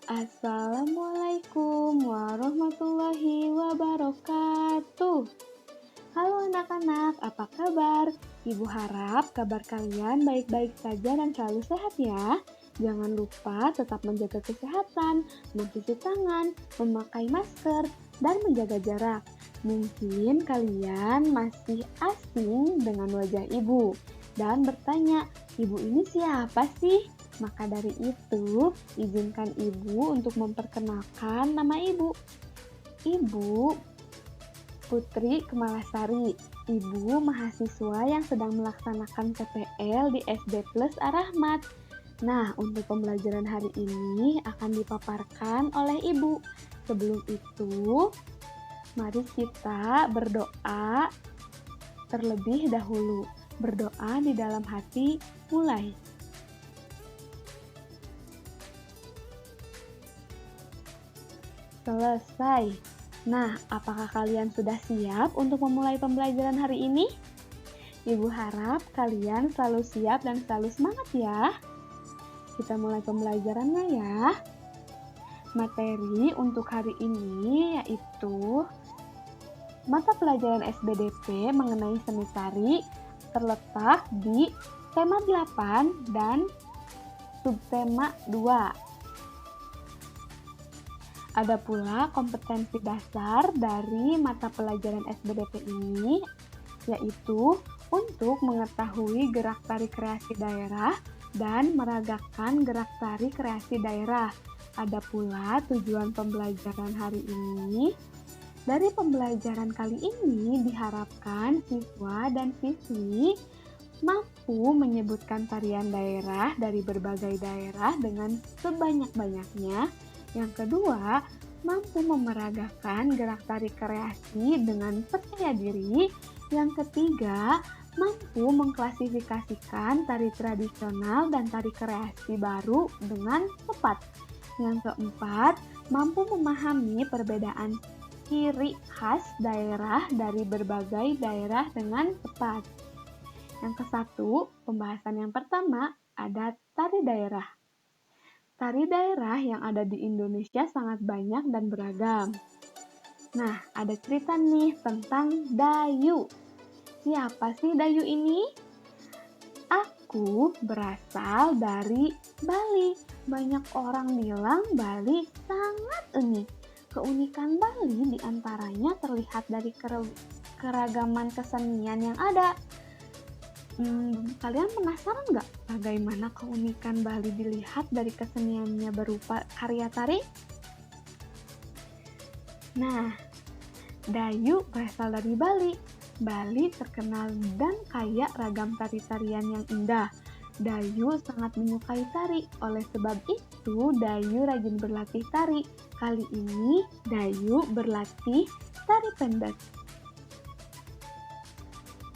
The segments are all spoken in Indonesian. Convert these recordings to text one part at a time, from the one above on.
Assalamualaikum warahmatullahi wabarakatuh. Halo anak-anak, apa kabar? Ibu harap kabar kalian baik-baik saja dan selalu sehat ya. Jangan lupa tetap menjaga kesehatan, mencuci tangan, memakai masker, dan menjaga jarak. Mungkin kalian masih asing dengan wajah ibu dan bertanya, ibu ini siapa sih? Maka dari itu, izinkan ibu untuk memperkenalkan nama ibu. Ibu Putri Kemalasari, ibu mahasiswa yang sedang melaksanakan PPL di SD Plus Ar-Rahmat. Nah, untuk pembelajaran hari ini akan dipaparkan oleh ibu. Sebelum itu, mari kita berdoa terlebih dahulu. Berdoa di dalam hati, mulai. Selesai. Nah, apakah kalian sudah siap untuk memulai pembelajaran hari ini? Ibu harap kalian selalu siap dan selalu semangat ya. Kita mulai pembelajarannya ya. Materi untuk hari ini yaitu mata pelajaran SBDP mengenai seni tari terletak di tema 8 dan subtema 2. Ada pula kompetensi dasar dari mata pelajaran SBDP ini, yaitu untuk mengetahui gerak tari kreasi daerah dan meragakan gerak tari kreasi daerah. Ada pula tujuan pembelajaran hari ini. Dari pembelajaran kali ini diharapkan siswa dan siswi mampu menyebutkan tarian daerah dari berbagai daerah dengan sebanyak-banyaknya. Yang kedua, mampu memeragakan gerak tari kreasi dengan percaya diri. Yang ketiga, mampu mengklasifikasikan tari tradisional dan tari kreasi baru dengan tepat. Yang keempat, mampu memahami perbedaan ciri khas daerah dari berbagai daerah dengan tepat. Yang kesatu, pembahasan yang pertama ada tari daerah. Tari daerah yang ada di Indonesia sangat banyak dan beragam. Nah, ada cerita nih tentang Dayu. Siapa sih Dayu ini? Aku berasal dari Bali. Banyak orang bilang Bali sangat unik. Keunikan Bali diantaranya terlihat dari keragaman kesenian yang ada. Kalian penasaran nggak bagaimana keunikan Bali dilihat dari keseniannya berupa karya tari? Nah, Dayu berasal dari Bali. Bali terkenal dan kaya ragam tari-tarian yang indah. Dayu sangat menyukai tari, oleh sebab itu Dayu rajin berlatih tari. Kali ini Dayu berlatih tari pendek.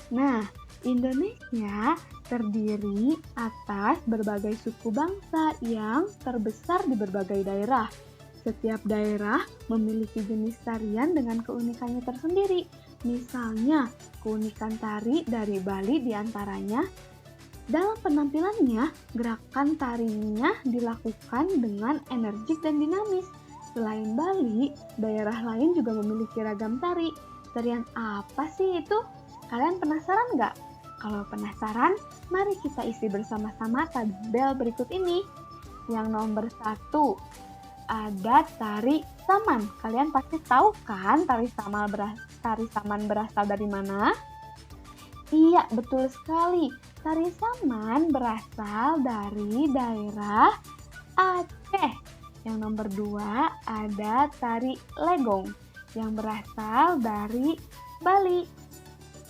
Nah, Indonesia terdiri atas berbagai suku bangsa yang terbesar di berbagai daerah. Setiap daerah memiliki jenis tarian dengan keunikannya tersendiri. Misalnya, keunikan tari dari Bali diantaranya, dalam penampilannya, gerakan tarinya dilakukan dengan energik dan dinamis. Selain Bali, daerah lain juga memiliki ragam tari. Tarian apa sih itu? Kalian penasaran nggak? Kalau penasaran, mari kita isi bersama-sama tabel berikut ini. Yang nomor 1, ada tari saman. Kalian pasti tahu kan tari saman berasal dari mana? Iya, betul sekali. Tari saman berasal dari daerah Aceh. Yang nomor 2, ada tari legong yang berasal dari Bali.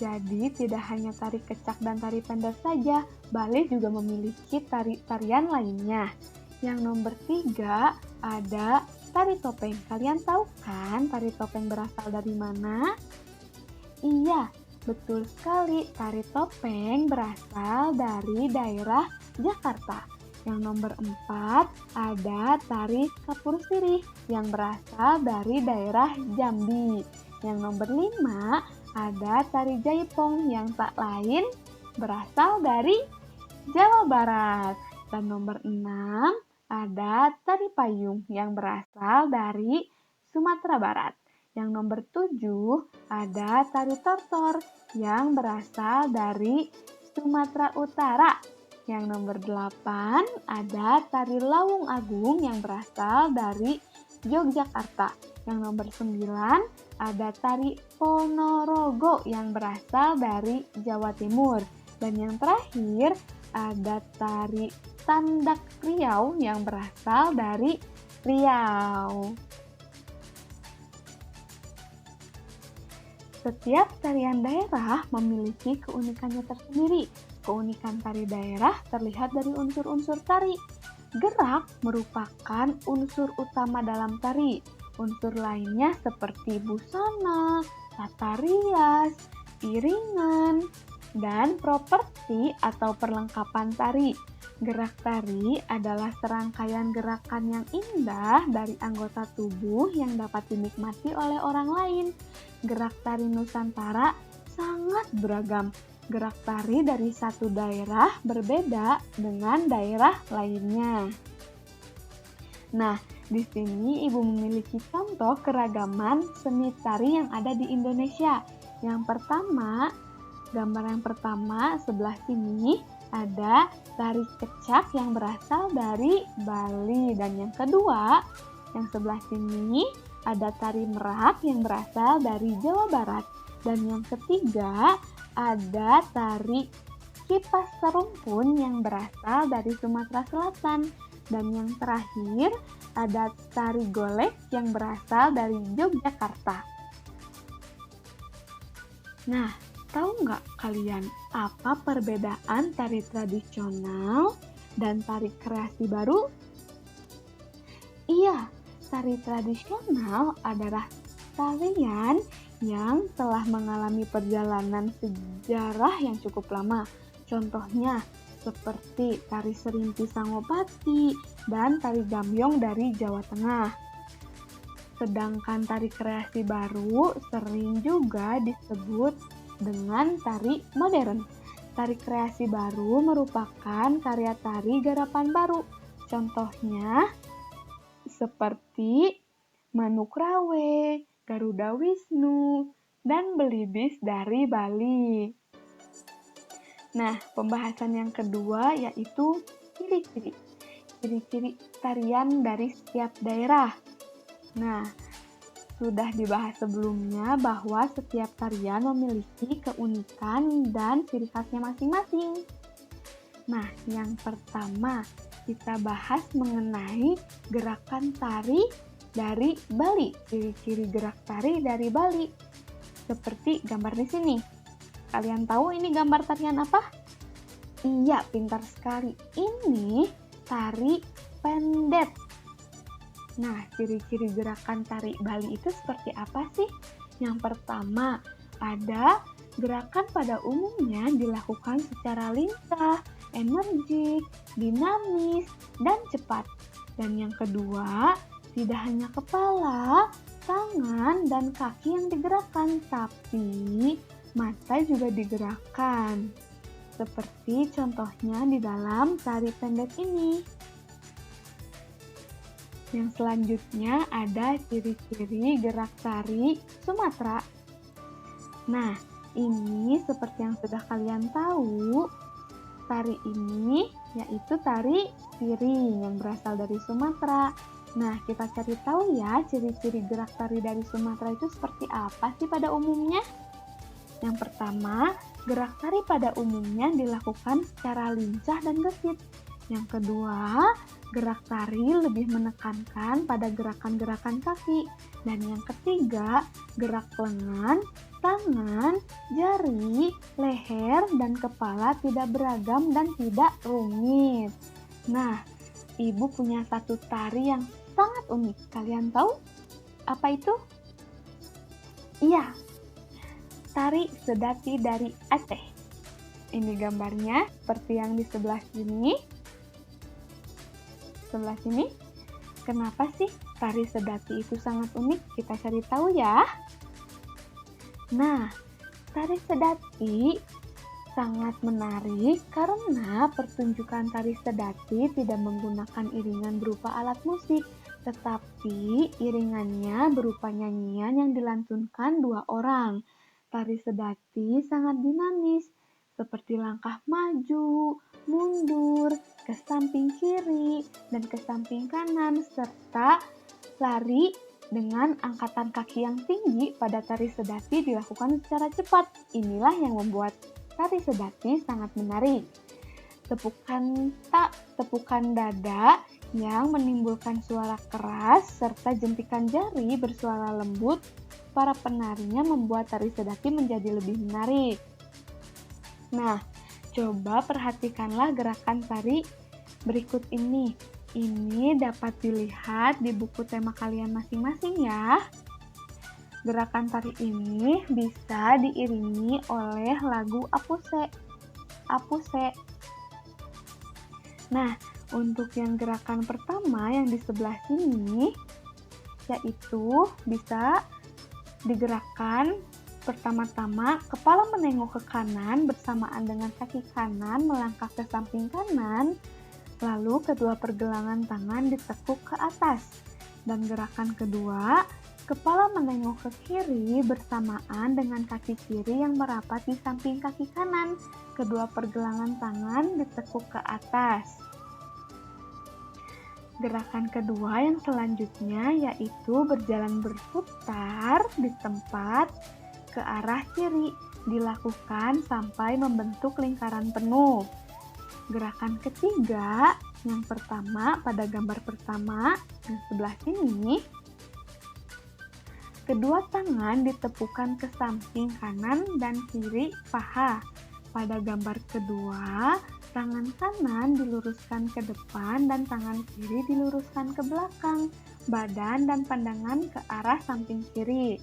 Jadi tidak hanya tari kecak dan tari pendek saja, Bali juga memiliki tarian lainnya. Yang nomor 3 ada tari topeng. Kalian tahu kan tari topeng berasal dari mana? Iya, betul sekali. Tari topeng berasal dari daerah Jakarta. Yang nomor 4 ada tari kapur sirih yang berasal dari daerah Jambi. Yang nomor 5 ada tari jaipong yang tak lain berasal dari Jawa Barat. Dan nomor 6 ada tari payung yang berasal dari Sumatera Barat. Yang nomor 7 ada tari tortor yang berasal dari Sumatera Utara. Yang nomor 8 ada tari Lawung Agung yang berasal dari Yogyakarta. Yang nomor 9 ada tari Ponorogo yang berasal dari Jawa Timur. Dan yang terakhir ada tari Tandak Riau yang berasal dari Riau. Setiap tarian daerah memiliki keunikannya tersendiri. Keunikan tari daerah terlihat dari unsur-unsur tari. Gerak merupakan unsur utama dalam tari. Unsur lainnya seperti busana, tata rias, iringan, dan properti atau perlengkapan tari. Gerak tari adalah serangkaian gerakan yang indah dari anggota tubuh yang dapat dinikmati oleh orang lain. Gerak tari Nusantara sangat beragam. Gerak tari dari satu daerah berbeda dengan daerah lainnya. Nah, di sini Ibu memiliki contoh keragaman seni tari yang ada di Indonesia. Yang pertama, gambar yang pertama sebelah sini ada tari kecak yang berasal dari Bali. Dan yang kedua, yang sebelah sini ada tari merak yang berasal dari Jawa Barat. Dan yang ketiga, ada tari kipas serumpun yang berasal dari Sumatera Selatan. Dan yang terakhir, ada tari golek yang berasal dari Yogyakarta. Nah, tahu nggak kalian apa perbedaan tari tradisional dan tari kreasi baru? Iya, tari tradisional adalah tarian yang telah mengalami perjalanan sejarah yang cukup lama. Contohnya seperti tari Serimpi Sangopati dan tari Gambyong dari Jawa Tengah. Sedangkan tari kreasi baru sering juga disebut dengan tari modern. Tari kreasi baru merupakan karya tari garapan baru. Contohnya seperti Manuk Rawe, Garuda Wisnu, dan Belibis dari Bali. Nah, pembahasan yang kedua yaitu ciri-ciri. Ciri-ciri tarian dari setiap daerah. Nah, sudah dibahas sebelumnya bahwa setiap tarian memiliki keunikan dan ciri khasnya masing-masing. Nah, yang pertama kita bahas mengenai gerakan tari dari Bali. Ciri-ciri gerak tari dari Bali. Seperti gambar di sini. Kalian tahu ini gambar tarian apa? Iya, pintar sekali. Ini tari pendet. Nah, ciri-ciri gerakan tari Bali itu seperti apa sih? Yang pertama, ada gerakan pada umumnya dilakukan secara lincah, energik, dinamis, dan cepat. Dan yang kedua, tidak hanya kepala, tangan, dan kaki yang digerakkan, tapi mata juga digerakkan. Seperti contohnya di dalam tari pendet ini. Yang selanjutnya ada ciri-ciri gerak tari Sumatera. Nah, ini seperti yang sudah kalian tahu, tari ini yaitu tari piring yang berasal dari Sumatera. Nah, kita cari tahu ya ciri-ciri gerak tari dari Sumatera itu seperti apa sih pada umumnya? Yang pertama, gerak tari pada umumnya dilakukan secara lincah dan gesit. Yang kedua, gerak tari lebih menekankan pada gerakan-gerakan kaki. Dan yang ketiga, gerak lengan, tangan, jari, leher, dan kepala tidak beragam dan tidak rumit. Nah, Ibu punya satu tari yang sangat unik. Kalian tahu apa itu? Iya, tari sedati dari Aceh. Ini gambarnya seperti yang di sebelah sini. Sebelah sini. Kenapa sih tari sedati itu sangat unik? Kita cari tahu ya. Nah, tari sedati sangat menarik karena pertunjukan tari sedati tidak menggunakan iringan berupa alat musik, tetapi iringannya berupa nyanyian yang dilantunkan dua orang. Tari sedati sangat dinamis, seperti langkah maju, mundur, ke samping kiri, dan ke samping kanan, serta lari dengan angkatan kaki yang tinggi pada tari sedati dilakukan secara cepat. Inilah yang membuat tari sedati sangat menarik. Tepukan dada yang menimbulkan suara keras serta jentikan jari bersuara lembut para penarinya membuat tari sedati menjadi lebih menarik. Nah, coba perhatikanlah gerakan tari berikut ini. Ini dapat dilihat di buku tema kalian masing-masing ya. Gerakan tari ini bisa diiringi oleh lagu Apuse. Nah, untuk yang gerakan pertama yang di sebelah sini, yaitu bisa digerakkan pertama-tama kepala menengok ke kanan bersamaan dengan kaki kanan melangkah ke samping kanan, lalu kedua pergelangan tangan ditekuk ke atas. Dan gerakan kedua, kepala menengok ke kiri bersamaan dengan kaki kiri yang merapat di samping kaki kanan. Kedua pergelangan tangan ditekuk ke atas. Gerakan kedua yang selanjutnya yaitu berjalan berputar di tempat ke arah kiri, dilakukan sampai membentuk lingkaran penuh. Gerakan ketiga, yang pertama pada gambar pertama yang sebelah sini, kedua tangan ditepukan ke samping kanan dan kiri paha. Pada gambar kedua, tangan kanan diluruskan ke depan dan tangan kiri diluruskan ke belakang, badan dan pandangan ke arah samping kiri.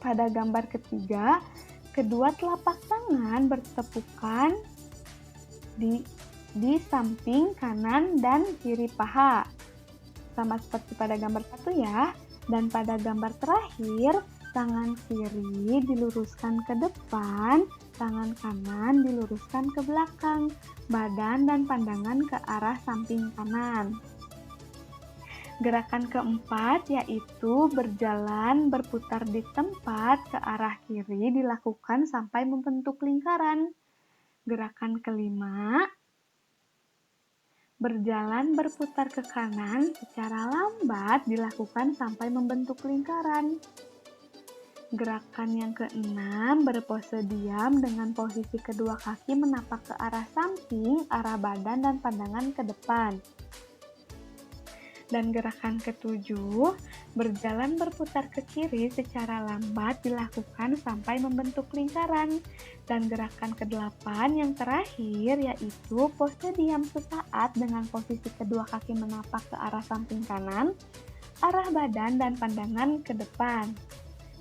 Pada gambar ketiga, kedua telapak tangan bertepukan di samping kanan dan kiri paha. Sama seperti pada gambar satu ya. Dan pada gambar terakhir, tangan kiri diluruskan ke depan, tangan kanan diluruskan ke belakang, badan dan pandangan ke arah samping kanan. Gerakan keempat yaitu berjalan berputar di tempat ke arah kiri dilakukan sampai membentuk lingkaran. Gerakan kelima, berjalan berputar ke kanan secara lambat dilakukan sampai membentuk lingkaran. Gerakan yang keenam, berpose diam dengan posisi kedua kaki menapak ke arah samping, arah badan dan pandangan ke depan. Dan gerakan ketujuh, berjalan berputar ke kiri secara lambat dilakukan sampai membentuk lingkaran. Dan gerakan kedelapan yang terakhir yaitu pose diam sesaat dengan posisi kedua kaki menapak ke arah samping kanan, arah badan dan pandangan ke depan.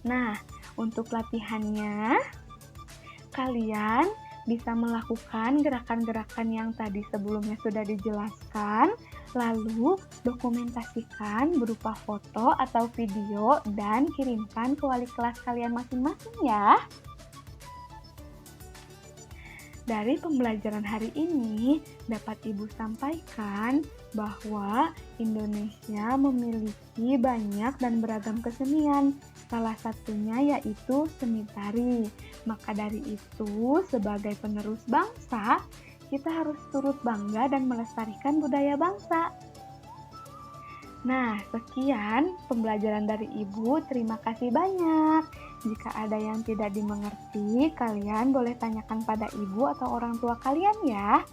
Nah, untuk latihannya, kalian bisa melakukan gerakan-gerakan yang tadi sebelumnya sudah dijelaskan, lalu dokumentasikan berupa foto atau video dan kirimkan ke wali kelas kalian masing-masing ya. Dari pembelajaran hari ini, dapat Ibu sampaikan bahwa Indonesia memiliki banyak dan beragam kesenian. Salah satunya yaitu seni tari. Maka dari itu, sebagai penerus bangsa, kita harus turut bangga dan melestarikan budaya bangsa. Nah, sekian pembelajaran dari Ibu. Terima kasih banyak. Jika ada yang tidak dimengerti, kalian boleh tanyakan pada Ibu atau orang tua kalian ya.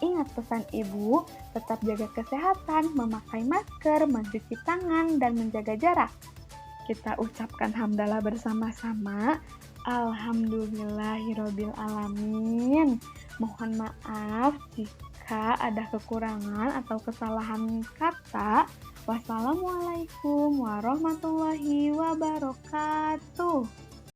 Ingat pesan Ibu, tetap jaga kesehatan, memakai masker, mencuci tangan, dan menjaga jarak. Kita ucapkan hamdalah bersama-sama. Alhamdulillahirobbilalamin. Mohon maaf jika ada kekurangan atau kesalahan kata. Wassalamualaikum warahmatullahi wabarakatuh.